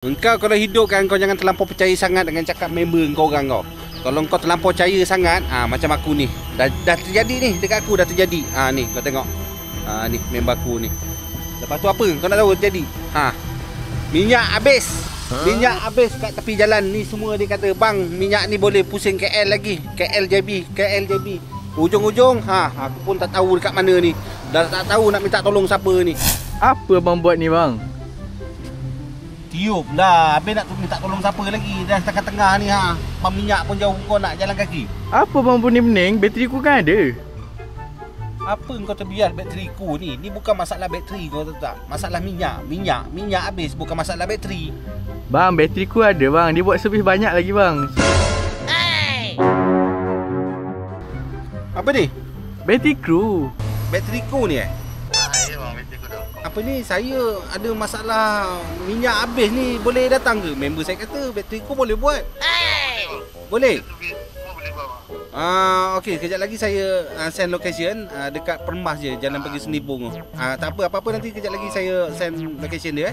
Engkau kalau hidup kan, kau jangan terlampau percaya sangat dengan cakap member kau orang kau. Kalau kau terlampau percaya sangat, macam aku ni. Dah terjadi ni, dekat aku dah terjadi. Ni kau tengok. Ni member aku ni. Lepas tu apa? Kau nak tahu terjadi? Minyak habis. Minyak habis kat tepi jalan ni semua. Dia kata, bang, minyak ni boleh pusing KL lagi. KLJB. Ujung-ujung, aku pun tak tahu dekat mana ni. Dah tak tahu nak minta tolong siapa ni. Apa bang buat ni bang? Tiup lah. Habis nak minta tolong siapa lagi? Dah tengah-tengah ni pam minyak pun jauh, kau nak jalan kaki. Apa bang pening-pening? Bateri ku kan ada. Apa kau terbiar bateri ku ni? Ni bukan masalah bateri, kau tahu tak? Masalah minyak. Minyak habis, bukan masalah bateri. Bang, bateri ku ada bang. Dia buat servis banyak lagi bang. Apa ni? Bateri ku. Bateri ku ni Apa ni, saya ada masalah minyak habis ni, boleh datang ke? Member saya kata bateri ku boleh buat. Boleh? Okey, kejap lagi saya send location dekat Permas je, Jalan Pergi Senibung. Tak apa-apa, nanti kejap lagi saya send location dia.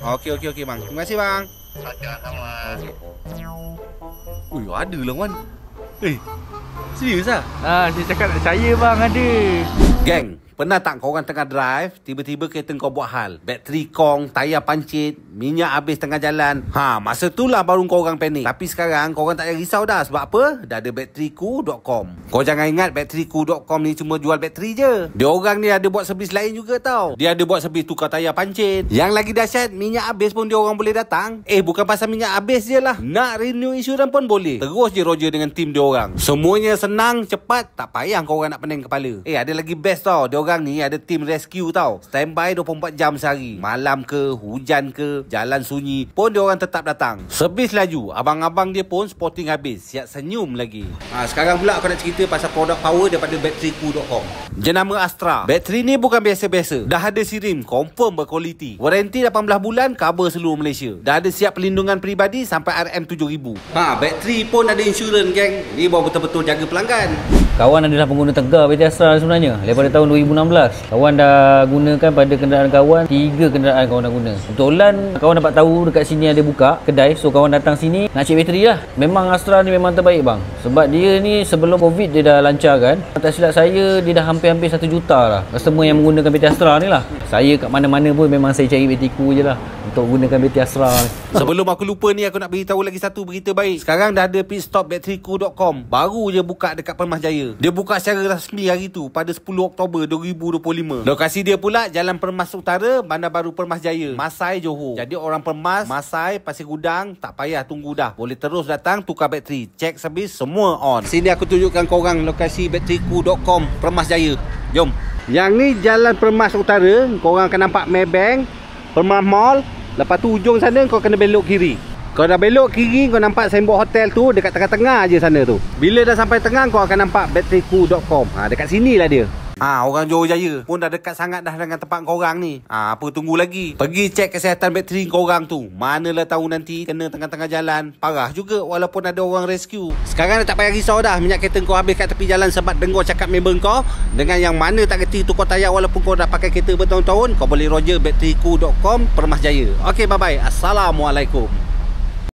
Okey bang. Terima kasih bang. Okey. Ui, ada lah Wan. Serius lah? Saya cakap tak percaya bang, ada. Geng, pernah tak kau orang tengah drive, tiba-tiba kereta kau buat hal, bateri kong, tayar pancit, minyak habis tengah jalan. Masa itulah baru kau orang panik. Tapi sekarang kau orang tak payah risau dah. Sebab apa? Dah ada bateriku.com. Kau jangan ingat bateriku.com ni cuma jual bateri je. Dia orang ni ada buat servis lain juga tau. Dia ada buat servis tukar tayar pancit. Yang lagi dahsyat, minyak habis pun dia orang boleh datang. Bukan pasal minyak habis je lah, nak renew insurans pun boleh. Terus je Roger dengan tim dia orang. Semuanya senang, cepat, tak payah kau orang nak pening kepala. Ada lagi best tau. Dia orang ni ada tim rescue tau. Standby 24 jam sehari. Malam ke, hujan ke, jalan sunyi pun dia orang tetap datang. Servis laju. Abang-abang dia pun sporting habis, siap senyum lagi. Sekarang pula aku nak cerita pasal produk power daripada bateriku.com. Jenama Astra. Bateri ni bukan biasa-biasa. Dah ada sirim, confirm berkualiti. Waranti 18 bulan, cover seluruh Malaysia. Dah ada siap pelindungan peribadi sampai RM7,000. Bateri pun ada insurans, geng. Ni baru betul-betul jaga pelanggan. Kawan adalah pengguna tegar BT Astra sebenarnya daripada tahun 2016. Kawan dah gunakan pada kenderaan kawan, 3 kenderaan kawan dah guna. Kebetulan kawan dapat tahu dekat sini ada buka kedai, so kawan datang sini nak cek bateri lah. Memang Astra ni memang terbaik bang. Sebab dia ni sebelum Covid dia dah lancarkan. Tak silap saya dia dah hampir-hampir 1 juta lah customer yang menggunakan BT Astra ni lah. Saya kat mana-mana pun memang saya cari BT ku je lah untuk gunakan BT Astra ni. Sebelum aku lupa ni, aku nak beritahu lagi satu berita baik. Sekarang dah ada pit stop bateriku.com. Baru je buka dekat Permas Jaya. Dia buka secara rasmi hari tu pada 10 Oktober 2025. Lokasi dia pula Jalan Permas Utara, Bandar Baru Permas Jaya, Masai, Johor. Jadi orang Permas, Masai, Pasir Gudang tak payah tunggu dah. Boleh terus datang tukar bateri, cek servis, semua on. Sini aku tunjukkan korang lokasi bateriku.com Permas Jaya. Jom. Yang ni Jalan Permas Utara. Korang akan nampak Maybank, Permas Mall. Lepas tu ujung sana kau kena belok kiri. Kau dah belok kiri, kau nampak signboard hotel tu dekat tengah-tengah je sana tu. Bila dah sampai tengah, kau akan nampak bateriku.com. Dekat sini lah dia. Orang Johor Jaya pun dah dekat sangat dah dengan tempat korang ni. Apa tunggu lagi? Pergi cek kesihatan bateri korang tu. Manalah tahu nanti kena tengah-tengah jalan, parah juga walaupun ada orang rescue. Sekarang dah tak payah risau dah. Minyak kereta kau habis kat tepi jalan sebab dengar cakap member kau. Dengan yang mana tak kerti tukar tayar walaupun kau dah pakai kereta bertahun-tahun, kau boleh Roger bateriku.com Permas Jaya. Okey, bye-bye. Assalamualaikum.